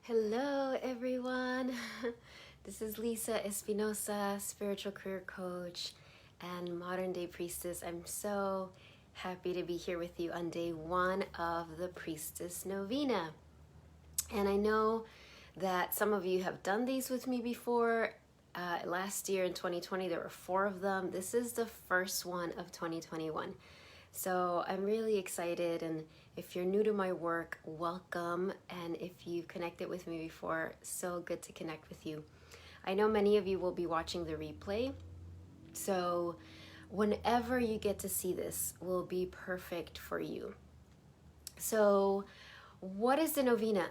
Hello, everyone. This is Lisa Espinosa, spiritual career coach and modern day priestess. I'm so happy to be here with you on day one of the Priestess Novena. And I know that some of you have done these with me before. Last year in 2020, there were 4 of them. This is the first one of 2021. So I'm really excited, and if you're new to my work, welcome. And if you've connected with me before, so good to connect with you. I know many of you will be watching the replay, so whenever you get to see this will be perfect for you. So what is the novena?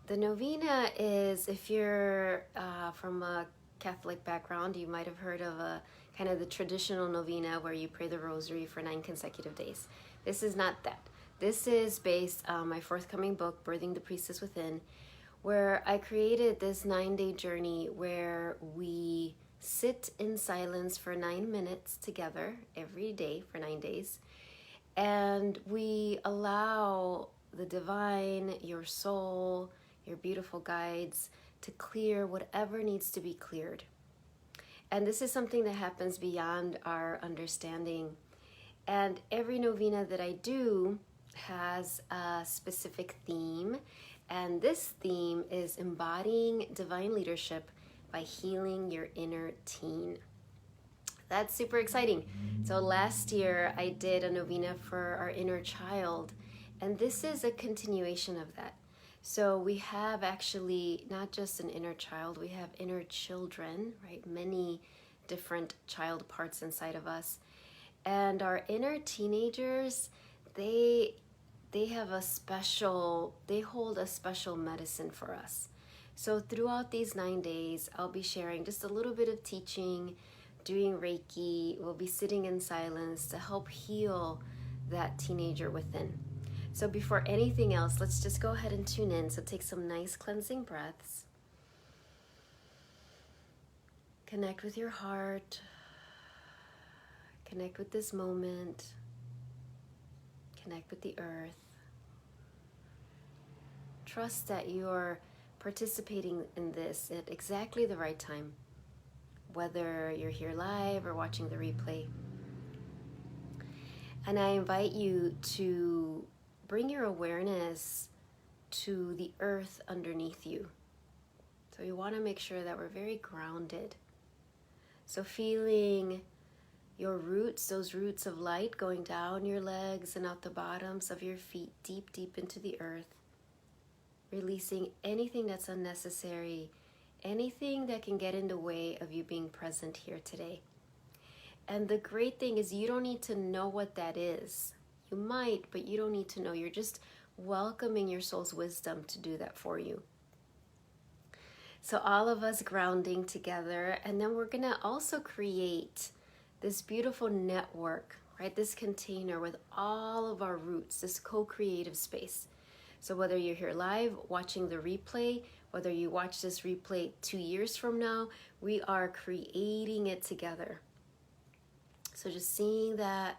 The novena is, if you're from a Catholic background, you might have heard of a kind of the traditional novena where you pray the rosary for 9 consecutive days. This is not that. This is based on my forthcoming book, Birthing the Priestess Within, where I created this 9-day journey where we sit in silence for 9 minutes together every day for 9 days. And we allow the divine, your soul, your beautiful guides to clear whatever needs to be cleared. And this is something that happens beyond our understanding. And every novena that I do has a specific theme. And this theme is embodying divine leadership by healing your inner teen. That's super exciting. So last year I did a novena for our inner child. And this is a continuation of that. So we have actually not just an inner child, we have inner children, right? Many different child parts inside of us. And our inner teenagers, they hold a special medicine for us. So throughout these 9 days, I'll be sharing just a little bit of teaching, doing Reiki. We'll be sitting in silence to help heal that teenager within. So before anything else, let's just go ahead and tune in. So take some nice cleansing breaths. Connect with your heart. Connect with this moment. Connect with the earth. Trust that you're participating in this at exactly the right time, whether you're here live or watching the replay. And I invite you to bring your awareness to the earth underneath you. So you want to make sure that we're very grounded. So feeling your roots, those roots of light going down your legs and out the bottoms of your feet, deep, deep into the earth. Releasing anything that's unnecessary, anything that can get in the way of you being present here today. And the great thing is you don't need to know what that is. You might, but you don't need to know. You're just welcoming your soul's wisdom to do that for you. So all of us grounding together, and then we're gonna also create this beautiful network, right? This container with all of our roots, this co-creative space. So whether you're here live watching the replay, whether you watch this replay 2 years from now, we are creating it together. So just seeing that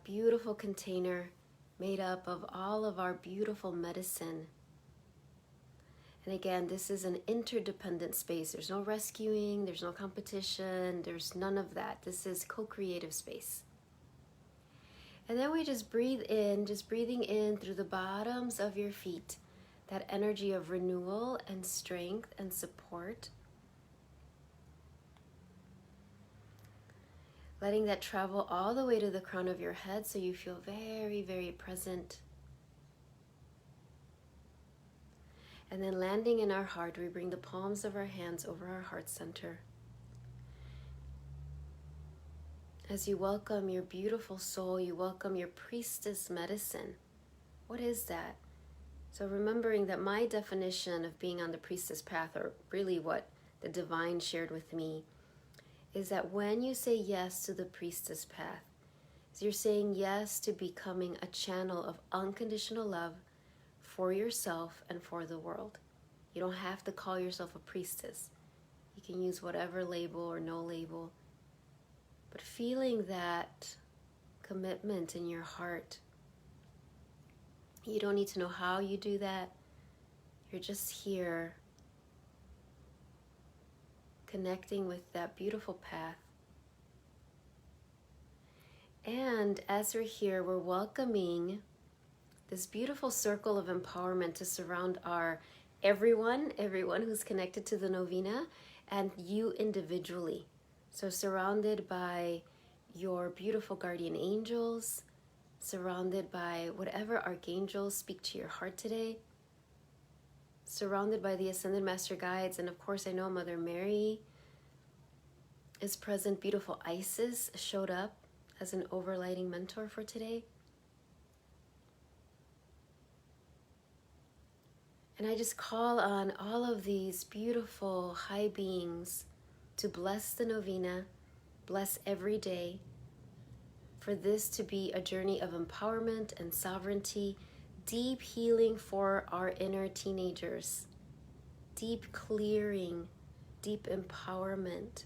beautiful container made up of all of our beautiful medicine. And again, this is an interdependent space. There's no rescuing, there's no competition, there's none of that. This is co-creative space. And then we just breathe in, just breathing in through the bottoms of your feet, that energy of renewal and strength and support. Letting that travel all the way to the crown of your head so you feel very, very present. And then landing in our heart, we bring the palms of our hands over our heart center. As you welcome your beautiful soul, you welcome your priestess medicine. What is that? So remembering that my definition of being on the priestess path, or really what the divine shared with me, is that when you say yes to the priestess path, you're saying yes to becoming a channel of unconditional love for yourself and for the world. You don't have to call yourself a priestess. You can use whatever label or no label. But feeling that commitment in your heart, you don't need to know how you do that. You're just here connecting with that beautiful path. And as we're here, we're welcoming this beautiful circle of empowerment to surround our everyone who's connected to the novena, and you individually. So surrounded by your beautiful guardian angels, surrounded by whatever archangels speak to your heart today, surrounded by the Ascended Master Guides, and of course I know Mother Mary is present. Beautiful Isis showed up as an overlighting mentor for today. And I just call on all of these beautiful high beings to bless the novena, bless every day, for this to be a journey of empowerment and sovereignty, deep healing for our inner teenagers, deep clearing, deep empowerment,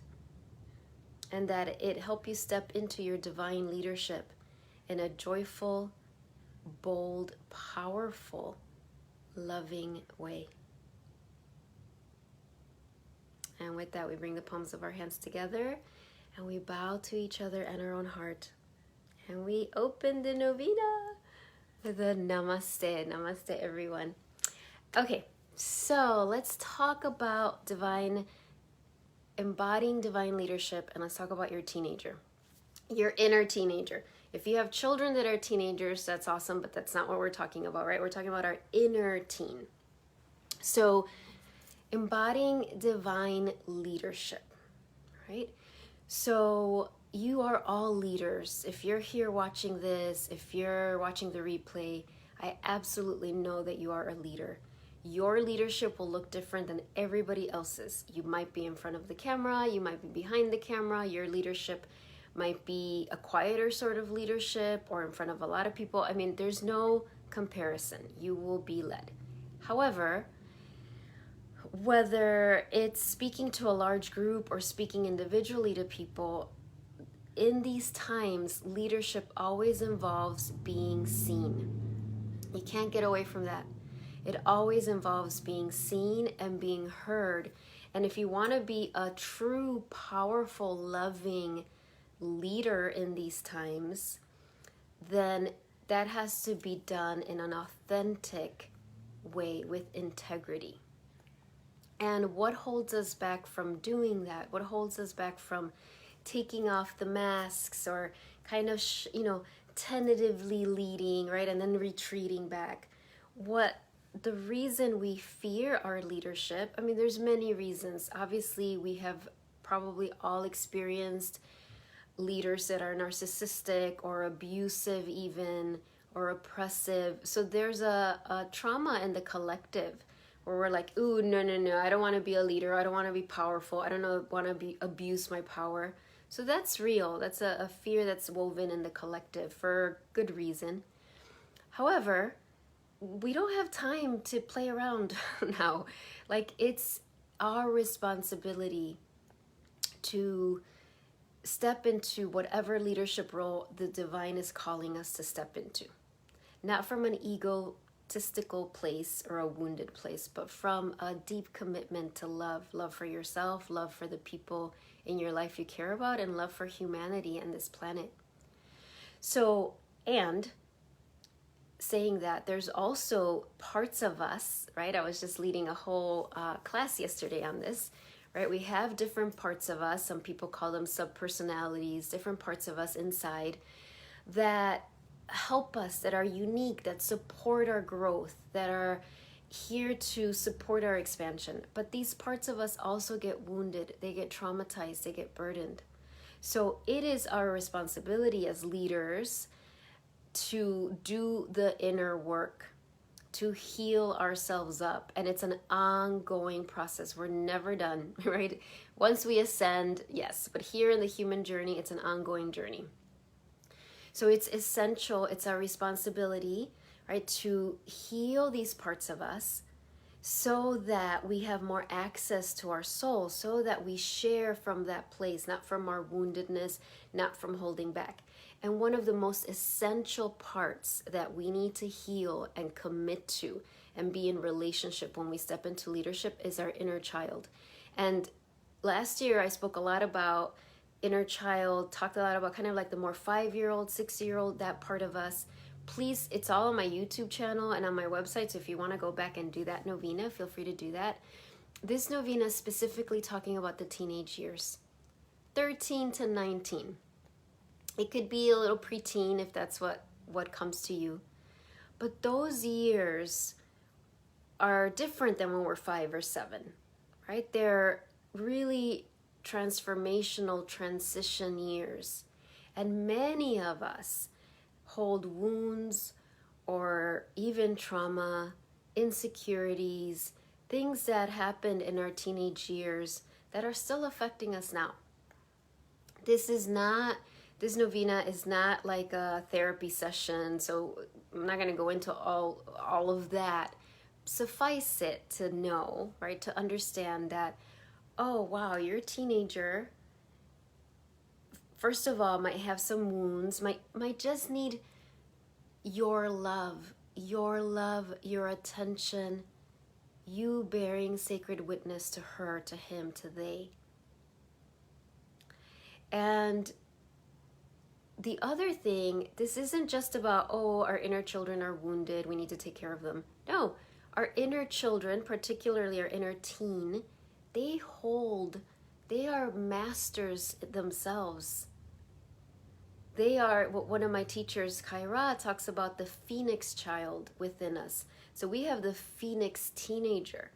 and that it help you step into your divine leadership in a joyful, bold, powerful, loving way. And with that, we bring the palms of our hands together and we bow to each other and our own heart. And we open the novena with a namaste. Namaste, everyone. Okay, so let's talk about embodying divine leadership, and let's talk about your teenager, your inner teenager. If you have children that are teenagers, that's awesome, but that's not what we're talking about, right? We're talking about our inner teen. So embodying divine leadership, right? So you are all leaders. If you're here watching this, if you're watching the replay, I absolutely know that you are a leader. Your leadership will look different than everybody else's. You might be in front of the camera, you might be behind the camera. Your leadership might be a quieter sort of leadership or in front of a lot of people. I mean, there's no comparison. You will be led. However, whether it's speaking to a large group or speaking individually to people, in these times, leadership always involves being seen. You can't get away from that. It always involves being seen and being heard. And if you want to be a true, powerful, loving leader in these times, then that has to be done in an authentic way with integrity. And what holds us back from doing that? What holds us back from taking off the masks or kind of, tentatively leading, right? And then retreating back. The reason we fear our leadership, I mean, there's many reasons. Obviously, we have probably all experienced leaders that are narcissistic or abusive even, or oppressive. So there's a trauma in the collective where we're like, ooh, no, I don't want to be a leader. I don't want to be powerful. I don't want to abuse my power. So that's real. That's a fear that's woven in the collective for good reason. However, we don't have time to play around now. Like, it's our responsibility to step into whatever leadership role the divine is calling us to step into. Not from an egotistical place or a wounded place, but from a deep commitment to love for yourself, love for the people in your life you care about, and love for humanity and this planet. So, and saying that, there's also parts of us, right? I was just leading a whole class yesterday on this, right? We have different parts of us. Some people call them subpersonalities, different parts of us inside that help us, that are unique, that support our growth, that are here to support our expansion. But these parts of us also get wounded, they get traumatized, they get burdened. So it is our responsibility as leaders to do the inner work, to heal ourselves up. And it's an ongoing process. We're never done, right? Once we ascend, yes, but here in the human journey, it's an ongoing journey. So it's essential, it's our responsibility, right, to heal these parts of us so that we have more access to our soul, so that we share from that place, not from our woundedness, not from holding back. And one of the most essential parts that we need to heal and commit to and be in relationship when we step into leadership is our inner child. And last year I spoke a lot about inner child, talked a lot about kind of like the more 5-year-old, 6-year-old, that part of us. Please, it's all on my YouTube channel and on my website, so if you want to go back and do that novena, feel free to do that. This novena is specifically talking about the teenage years, 13 to 19. It could be a little preteen if that's what comes to you. But those years are different than when we're 5 or 7, right? They're really transformational transition years. And many of us hold wounds or even trauma, insecurities, things that happened in our teenage years that are still affecting us now. This novena is not like a therapy session, so I'm not going to go into all of that. Suffice it to know, right, to understand that, oh, wow, you're a teenager. First of all, might have some wounds, might just need your love, your attention, you bearing sacred witness to her, to him, to they. And the other thing, this isn't just about, oh, our inner children are wounded, we need to take care of them. No, our inner children, particularly our inner teen, they are masters themselves. They are, one of my teachers, Kyra, talks about the phoenix child within us. So we have the phoenix teenager.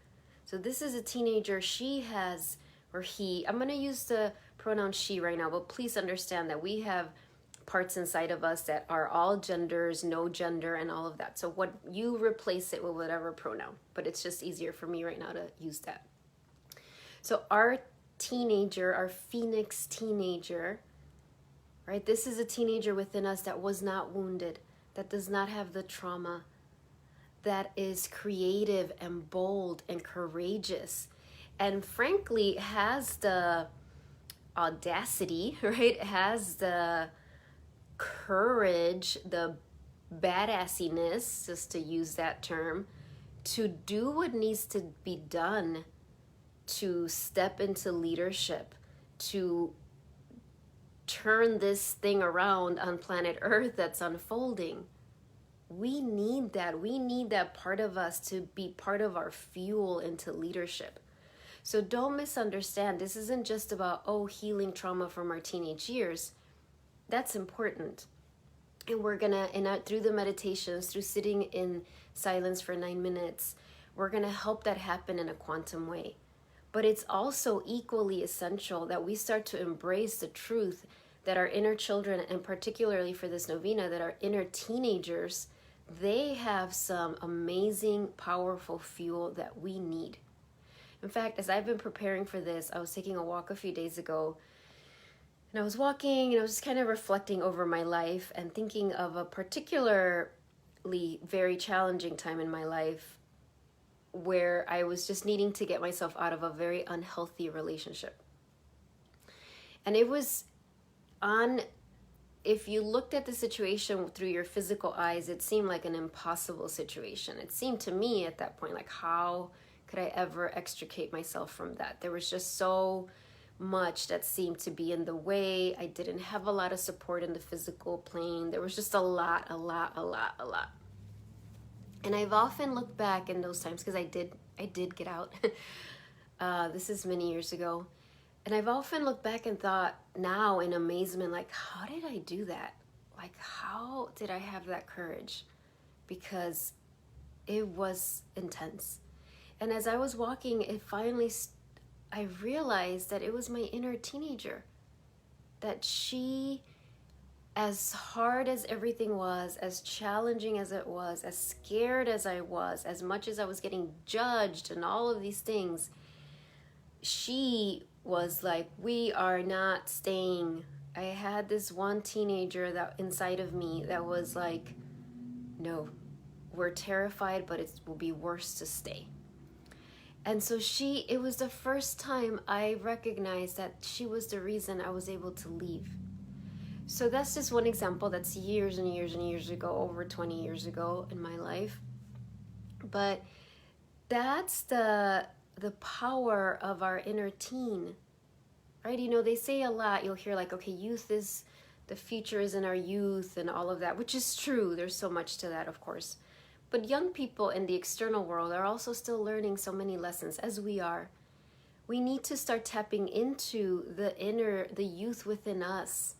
So this is a teenager, she has, or he, I'm going to use the pronoun she right now, but please understand that we have parts inside of us that are all genders, no gender, and all of that. So what you replace it with whatever pronoun, but it's just easier for me right now to use that. So our teenager, our phoenix teenager, right? This is a teenager within us that was not wounded, that does not have the trauma, that is creative and bold and courageous, and frankly has the audacity, right? Has the courage, the badassiness, just to use that term, to do what needs to be done to step into leadership, to turn this thing around on planet Earth that's unfolding. We need that. We need that part of us to be part of our fuel into leadership. So don't misunderstand. This isn't just about, oh, healing trauma from our teenage years. That's important. And we're gonna, through the meditations, through sitting in silence for 9 minutes, we're gonna help that happen in a quantum way. But it's also equally essential that we start to embrace the truth that our inner children, and particularly for this novena, that our inner teenagers, they have some amazing, powerful fuel that we need. In fact, as I've been preparing for this, I was taking a walk a few days ago, and I was walking and I was just kind of reflecting over my life and thinking of a particularly very challenging time in my life where I was just needing to get myself out of a very unhealthy relationship. And it was if you looked at the situation through your physical eyes, it seemed like an impossible situation. It seemed to me at that point, like, how could I ever extricate myself from that? There was just so much that seemed to be in the way. I didn't have a lot of support in the physical plane. There was just a lot. And I've often looked back in those times, because I did get out. This is many years ago. And I've often looked back and thought now in amazement, like, how did I do that? Like, how did I have that courage? Because it was intense. And as I was walking, I realized that it was my inner teenager. That she, as hard as everything was, as challenging as it was, as scared as I was, as much as I was getting judged and all of these things, she was like, we are not staying. I had this one teenager that inside of me that was like, no, we're terrified, but it will be worse to stay. And so it was the first time I recognized that she was the reason I was able to leave. So that's just one example. That's years and years and years ago, over 20 years ago in my life. But that's the power of our inner teen, right? You know, they say a lot, you'll hear like, okay, youth is, the future is in our youth and all of that, which is true. There's so much to that, of course. But young people in the external world are also still learning so many lessons, as we are. We need to start tapping into the youth within us,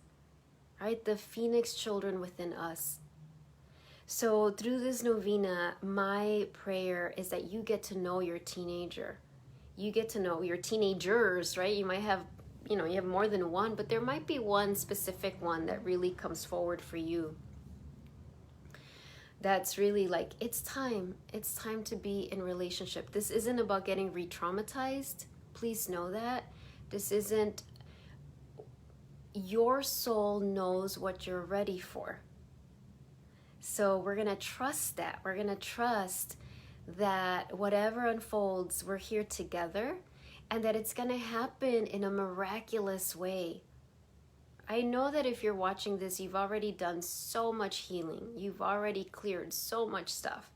right? The phoenix children within us. So through this novena, my prayer is that you get to know your teenager. You get to know your teenagers, right? You might have, you have more than one, but there might be one specific one that really comes forward for you. That's really like, it's time to be in relationship. This isn't about getting re-traumatized. Please know that. This isn't, your soul knows what you're ready for. So we're going to trust that. We're going to trust that whatever unfolds, we're here together, and that it's going to happen in a miraculous way. I know that if you're watching this, you've already done so much healing. You've already cleared so much stuff.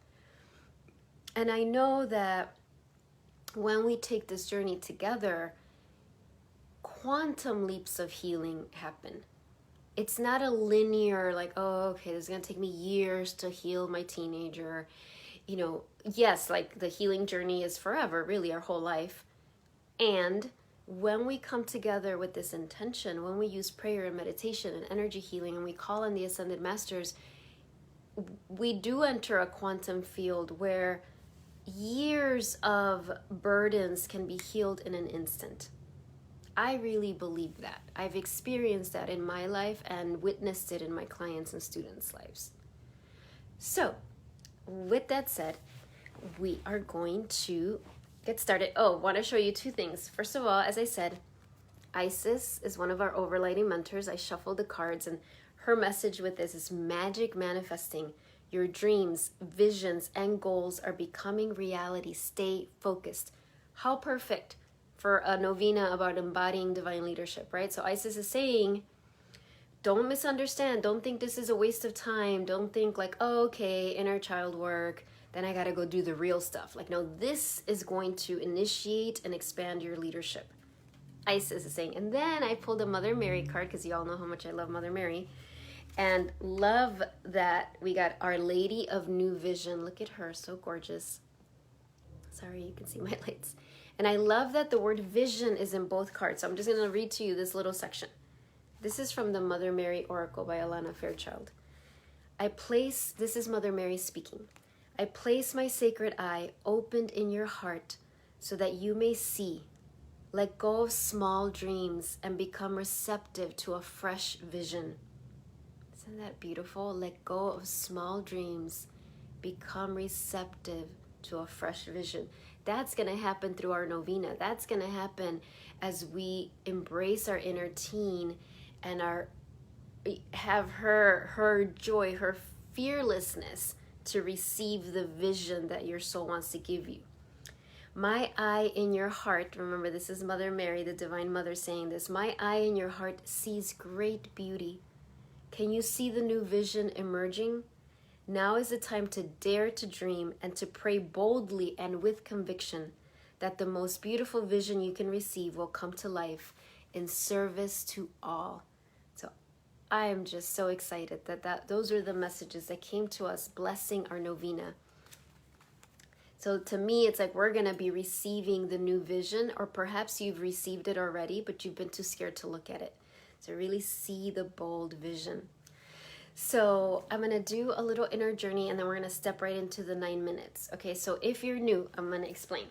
And I know that when we take this journey together, quantum leaps of healing happen. It's not a linear, like, oh, okay, this is going to take me years to heal my teenager. Yes, like the healing journey is forever, really, our whole life. And when we come together with this intention, when we use prayer and meditation and energy healing, and we call on the Ascended Masters, we do enter a quantum field where years of burdens can be healed in an instant. I really believe that. I've experienced that in my life and witnessed it in my clients' and students' lives. So, with that said, we are going to get started. Oh, want to show you two things. First of all, as I said, Isis is one of our overlighting mentors. I shuffled the cards, and her message with this is magic manifesting. Your dreams, visions, and goals are becoming reality. Stay focused. How perfect for a novena about embodying divine leadership, right? So Isis is saying, don't misunderstand. Don't think this is a waste of time. Don't think like, oh, okay, inner child work, then I got to go do the real stuff. Like, no, this is going to initiate and expand your leadership. Isis is saying. And then I pulled a Mother Mary card, because you all know how much I love Mother Mary. And love that we got Our Lady of New Vision. Look at her, so gorgeous. Sorry, you can see my lights. And I love that the word vision is in both cards. So I'm just going to read to you this little section. This is from the Mother Mary Oracle by Alana Fairchild. This is Mother Mary speaking. I place my sacred eye opened in your heart so that you may see. Let go of small dreams and become receptive to a fresh vision. Isn't that beautiful? Let go of small dreams, become receptive to a fresh vision. That's going to happen through our novena. That's going to happen as we embrace our inner teen and have her joy, her fearlessness to receive the vision that your soul wants to give you. My eye in your heart, remember this is Mother Mary, the Divine Mother saying this, my eye in your heart sees great beauty. Can you see the new vision emerging? Now is the time to dare to dream and to pray boldly and with conviction that the most beautiful vision you can receive will come to life in service to all. So I am just so excited that those are the messages that came to us blessing our novena. So to me, it's like we're going to be receiving the new vision, or perhaps you've received it already, but you've been too scared to look at it. So really see the bold vision. So I'm going to do a little inner journey, and then we're going to step right into the 9 minutes. Okay, so if you're new, I'm going to explain.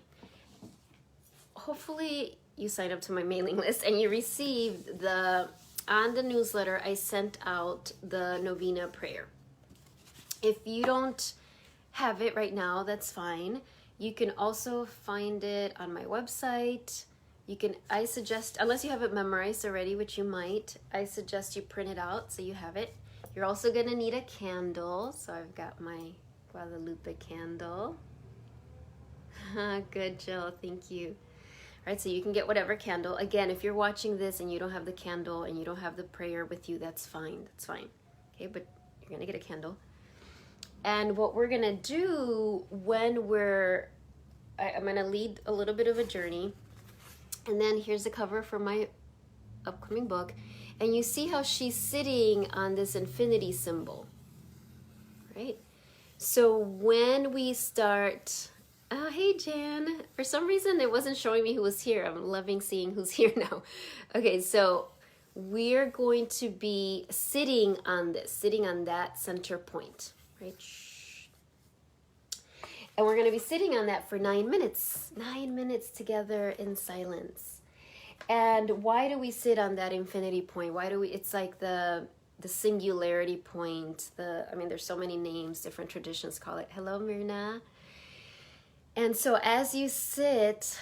Hopefully you signed up to my mailing list and you received on the newsletter, I sent out the novena prayer. If you don't have it right now, that's fine. You can also find it on my website. I suggest, unless you have it memorized already, which you might, I suggest you print it out so you have it. You're also going to need a candle. So I've got my Guadalupe candle. Good, Jill. Thank you. All right, so you can get whatever candle. Again, if you're watching this and you don't have the candle and you don't have the prayer with you, that's fine. That's fine. Okay, but you're going to get a candle. And what we're going to do when I'm going to lead a little bit of a journey. And then here's the cover for my upcoming book. And you see how she's sitting on this infinity symbol, right? So when we start, oh, hey, Jan. For some reason, it wasn't showing me who was here. I'm loving seeing who's here now. Okay, so we're going to be sitting on that center point, right? And we're going to be sitting on that for 9 minutes. 9 minutes together in silence. And why do we sit on that infinity point? It's like the singularity point. There's so many names, different traditions call it. Hello, Myrna. And so as we sit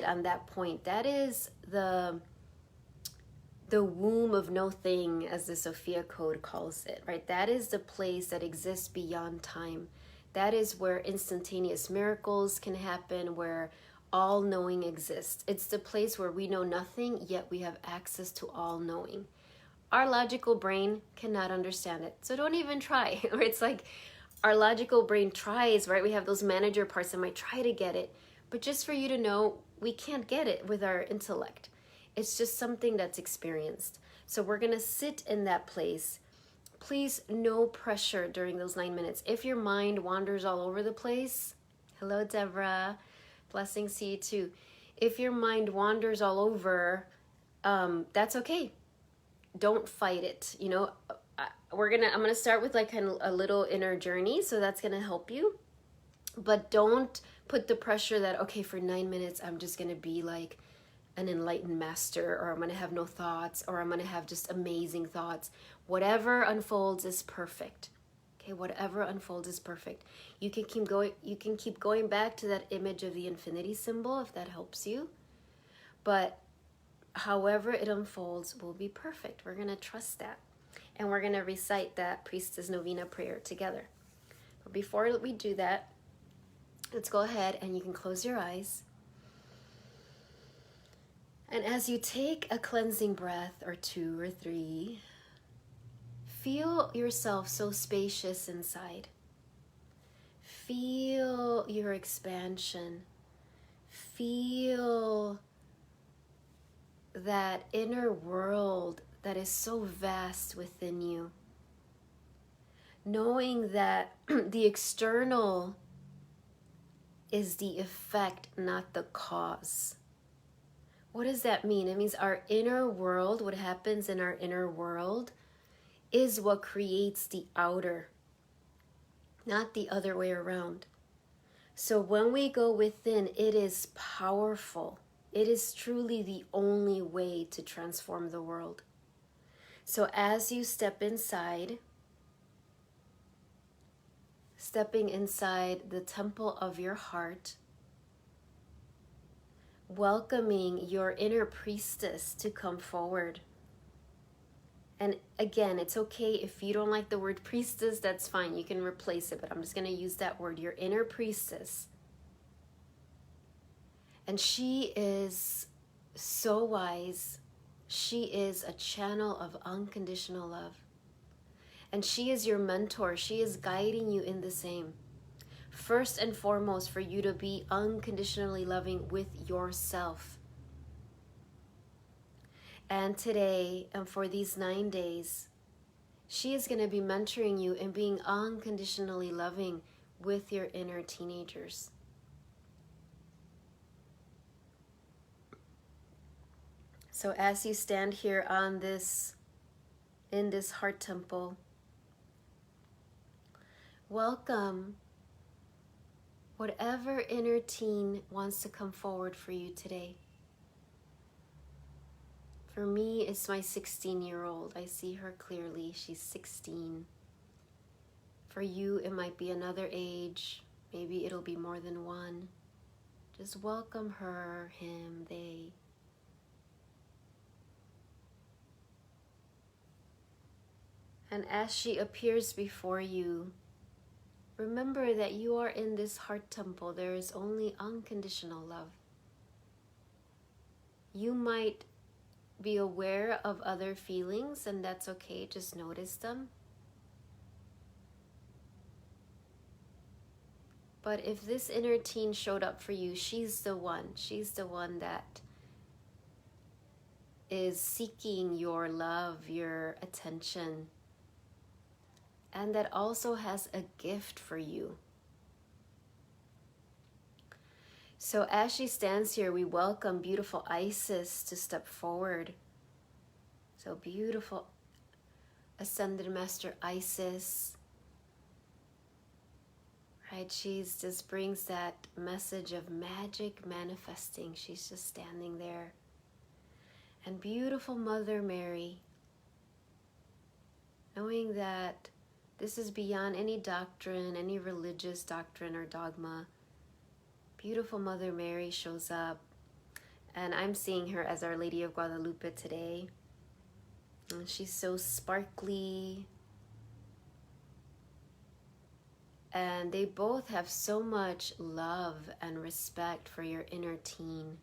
on that point, that is the womb of no thing, as the Sophia Code calls it, right? That is the place that exists beyond time. That is where instantaneous miracles can happen, where all knowing exists. It's the place where we know nothing, yet we have access to all knowing. Our logical brain cannot understand it, so don't even try. It's like our logical brain tries, right? We have those manager parts that might try to get it, but just for you to know, we can't get it with our intellect. It's just something that's experienced. So we're going to sit in that place. Please, no pressure during those 9 minutes. If your mind wanders all over the place, hello, Deborah. Blessings to you too. If your mind wanders all over, that's okay. Don't fight it. I'm gonna start with like a little inner journey, so that's gonna help you. But don't put the pressure that, okay, for 9 minutes I'm just gonna be like an enlightened master, or I'm gonna have no thoughts, or I'm gonna have just amazing thoughts. Whatever unfolds is perfect. Okay, whatever unfolds is perfect. You can keep going back to that image of the infinity symbol if that helps you. But however it unfolds will be perfect. We're going to trust that. And we're going to recite that Priestess Novena prayer together. But before we do that, let's go ahead and you can close your eyes. And as you take a cleansing breath, or 2 or 3, feel yourself so spacious inside. Feel your expansion. Feel that inner world that is so vast within you. Knowing that the external is the effect, not the cause. What does that mean? It means our inner world, what happens in our inner world, is what creates the outer, not the other way around. So when we go within, it is powerful. It is truly the only way to transform the world. So as you stepping inside the temple of your heart, welcoming your inner priestess to come forward. And again, it's okay if you don't like the word priestess, that's fine. You can replace it, but I'm just going to use that word, your inner priestess. And she is so wise. She is a channel of unconditional love. And she is your mentor. She is guiding you in the same. First and foremost, for you to be unconditionally loving with yourself. And today, and for these 9 days, she is going to be mentoring you in being unconditionally loving with your inner teenagers. So as you stand here in this heart temple, welcome whatever inner teen wants to come forward for you today. For me, it's my 16-year-old. I see her clearly. She's 16. For you, it might be another age. Maybe it'll be more than one. Just welcome her, him, they. And as she appears before you, remember that you are in this heart temple. There is only unconditional love. You might be aware of other feelings, and that's okay. Just notice them. But if this inner teen showed up for you, she's the one. She's the one that is seeking your love, your attention, and that also has a gift for you. So as she stands here, we welcome beautiful Isis to step forward. So beautiful Ascended Master Isis, right? She's just brings that message of magic manifesting. She's just standing there. And beautiful Mother Mary, knowing that this is beyond any doctrine, any religious doctrine or dogma. Beautiful Mother Mary shows up, and I'm seeing her as Our Lady of Guadalupe today. And she's so sparkly, and they both have so much love and respect for your inner teen.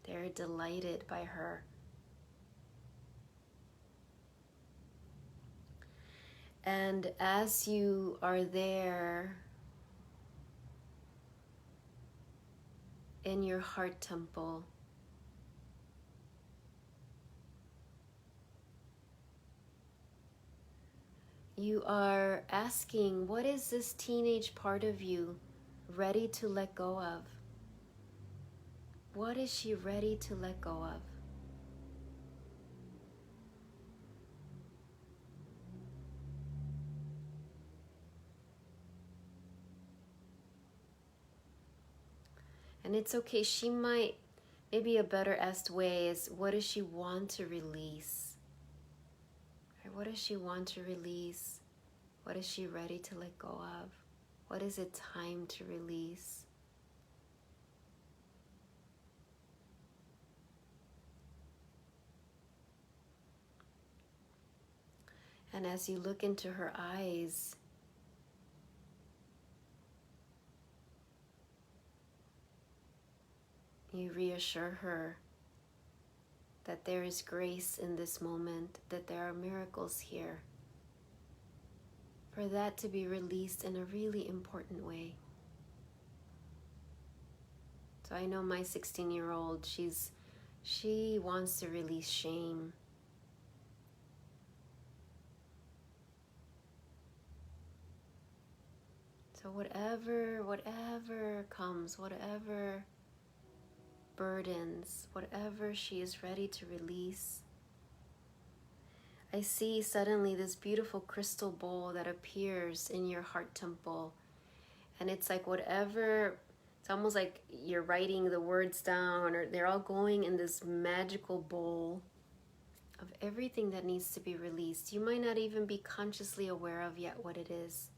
They're delighted by her. And as you are there in your heart temple, you are asking, what is this teenage part of you ready to let go of? What is she ready to let go of? And it's okay, she might, maybe a better asked way is, what does she want to release? Right? What does she want to release? What is she ready to let go of? What is it time to release? And as you look into her eyes, you reassure her that there is grace in this moment, that there are miracles here, for that to be released in a really important way. So I know my 16-year-old, she wants to release shame. So whatever comes, whatever burdens, whatever she is ready to release. I see suddenly this beautiful crystal bowl that appears in your heart temple. And it's like whatever, it's almost like you're writing the words down, or they're all going in this magical bowl of everything that needs to be released. You might not even be consciously aware of yet what it is.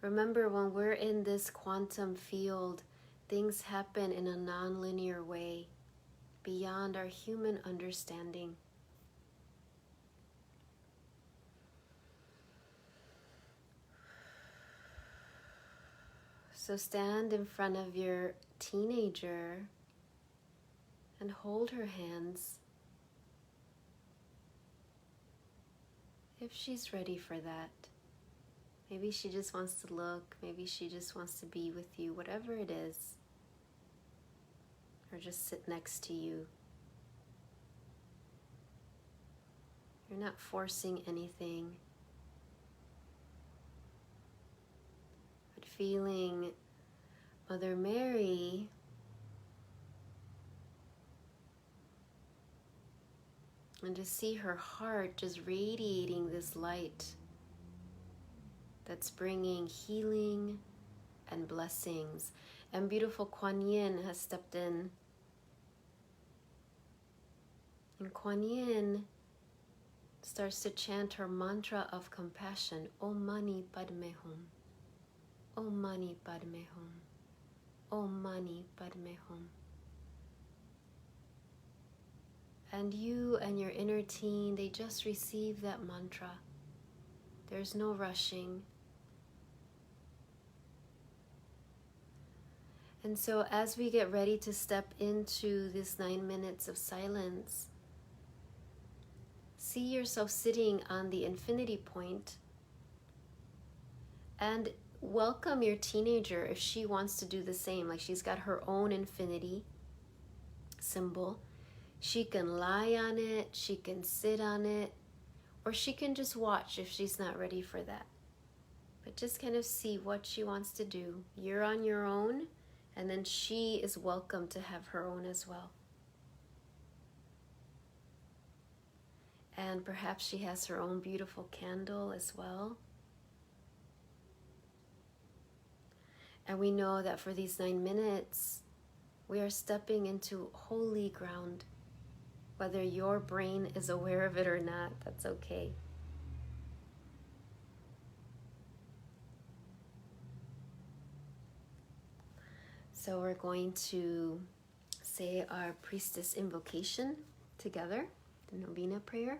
Remember, when we're in this quantum field, things happen in a non-linear way, beyond our human understanding. So stand in front of your teenager and hold her hands if she's ready for that. Maybe she just wants to look, maybe she just wants to be with you, whatever it is. Or just sit next to you. You're not forcing anything. But feeling Mother Mary and to see her heart just radiating this light that's bringing healing and blessings. And beautiful Kuan Yin has stepped in. And Kuan Yin starts to chant her mantra of compassion. Om Mani Padme Hum. Om Mani Padme Hum. Om Mani Padme Hum. And you and your inner teen, they just receive that mantra. There's no rushing. And so as we get ready to step into this 9 minutes of silence, see yourself sitting on the infinity point and welcome your teenager if she wants to do the same. Like she's got her own infinity symbol. She can lie on it, she can sit on it, or she can just watch if she's not ready for that. But just kind of see what she wants to do. You're on your own, and then she is welcome to have her own as well. And perhaps she has her own beautiful candle as well. And we know that for these 9 minutes, we are stepping into holy ground. Whether your brain is aware of it or not, that's okay. So we're going to say our priestess invocation together, the Novena prayer.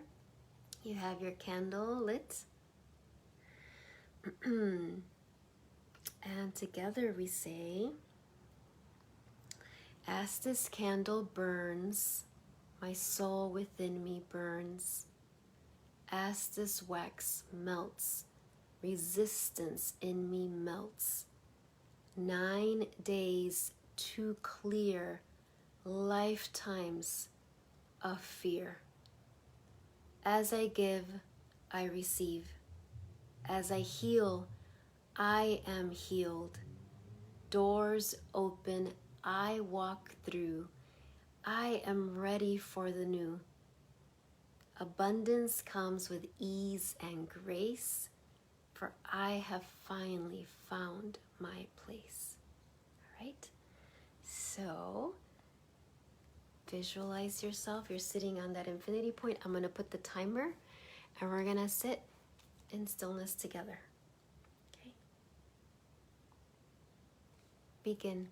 You have your candle lit. And together we say, as this candle burns, my soul within me burns. As this wax melts, resistance in me melts. 9 days to clear lifetimes of fear. As I give, I receive. As I heal, I am healed. Doors open, I walk through. I am ready for the new. Abundance comes with ease and grace, for I have finally found my place. All right? So, visualize yourself. You're sitting on that infinity point. I'm going to put the timer, and we're going to sit in stillness together. Okay? Begin.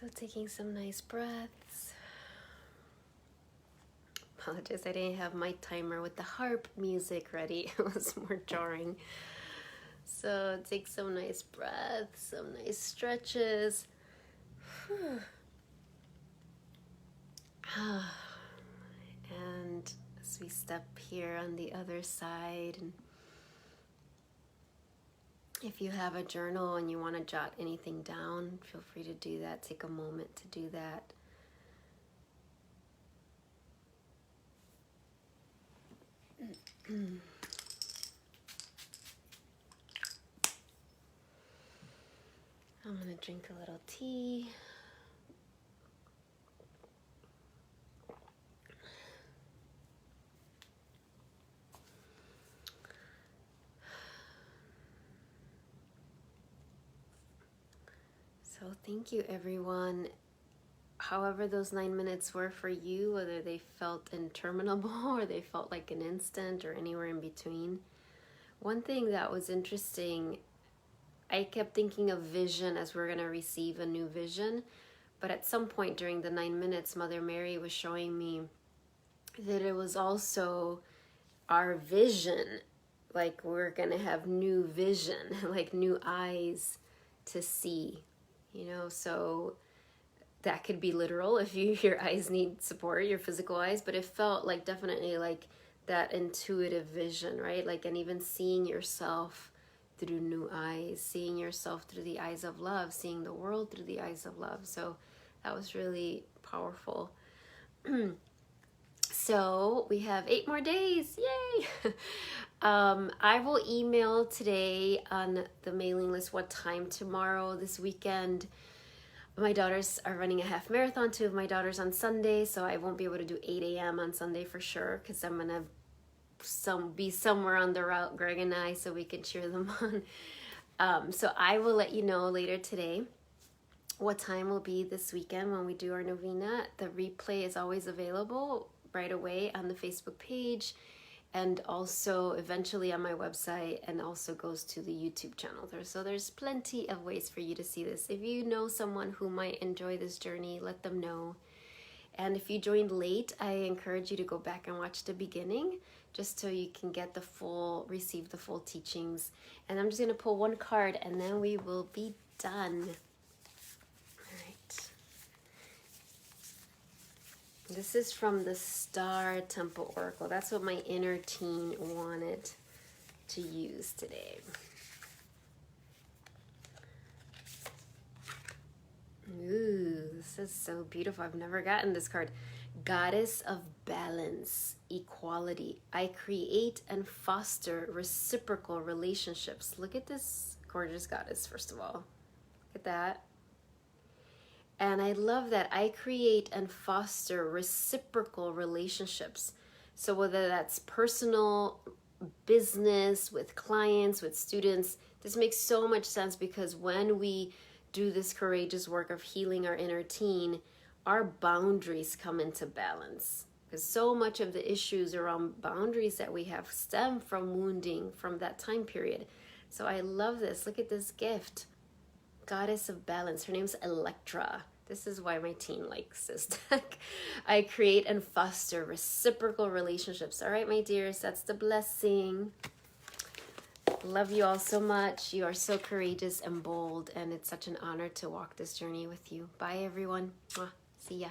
So taking some nice breaths. Apologize, I didn't have my timer with the harp music ready. It was more jarring. So take some nice breaths, some nice stretches. And as we step here on the other side, and if you have a journal and you want to jot anything down, feel free to do that. Take a moment to do that. I'm going to drink a little tea. So thank you, everyone. However those 9 minutes were for you, whether they felt interminable or they felt like an instant or anywhere in between. One thing that was interesting, I kept thinking of vision as we're going to receive a new vision. But at some point during the 9 minutes, Mother Mary was showing me that it was also our vision. Like we're going to have new vision, like new eyes to see. You know, so that could be literal if your eyes need support, your physical eyes, but it felt like definitely like that intuitive vision, right? Like, and even seeing yourself through new eyes, seeing yourself through the eyes of love, seeing the world through the eyes of love. So that was really powerful. So we have 8 more days. Yay! I will email today on the mailing list what time tomorrow, this weekend. My daughters are running a half marathon, 2 of my daughters on Sunday, so I won't be able to do 8 a.m. on Sunday for sure, because I'm going to be somewhere on the route, Greg and I, so we can cheer them on. So I will let you know later today what time will be this weekend when we do our novena. The replay is always available right away on the Facebook page, and also eventually on my website, and also goes to the YouTube channel there. So there's plenty of ways for you to see this. If you know someone who might enjoy this journey, let them know. And if you joined late, I encourage you to go back and watch the beginning, just so you can get receive the full teachings. And I'm just gonna pull one card and then we will be done. This is from the Star Temple Oracle. That's what my inner teen wanted to use today. Ooh, this is so beautiful. I've never gotten this card. Goddess of Balance, Equality. I create and foster reciprocal relationships. Look at this gorgeous goddess, first of all. Look at that. And I love that I create and foster reciprocal relationships. So whether that's personal, business, with clients, with students, this makes so much sense, because when we do this courageous work of healing our inner teen, our boundaries come into balance. Because so much of the issues around boundaries that we have stem from wounding from that time period. So I love this. Look at this gift. Goddess of Balance. Her name's Electra. This is why my teen likes this deck. I create and foster reciprocal relationships. All right, my dears, that's the blessing. Love you all so much. You are so courageous and bold, and it's such an honor to walk this journey with you. Bye, everyone. Mwah. See ya.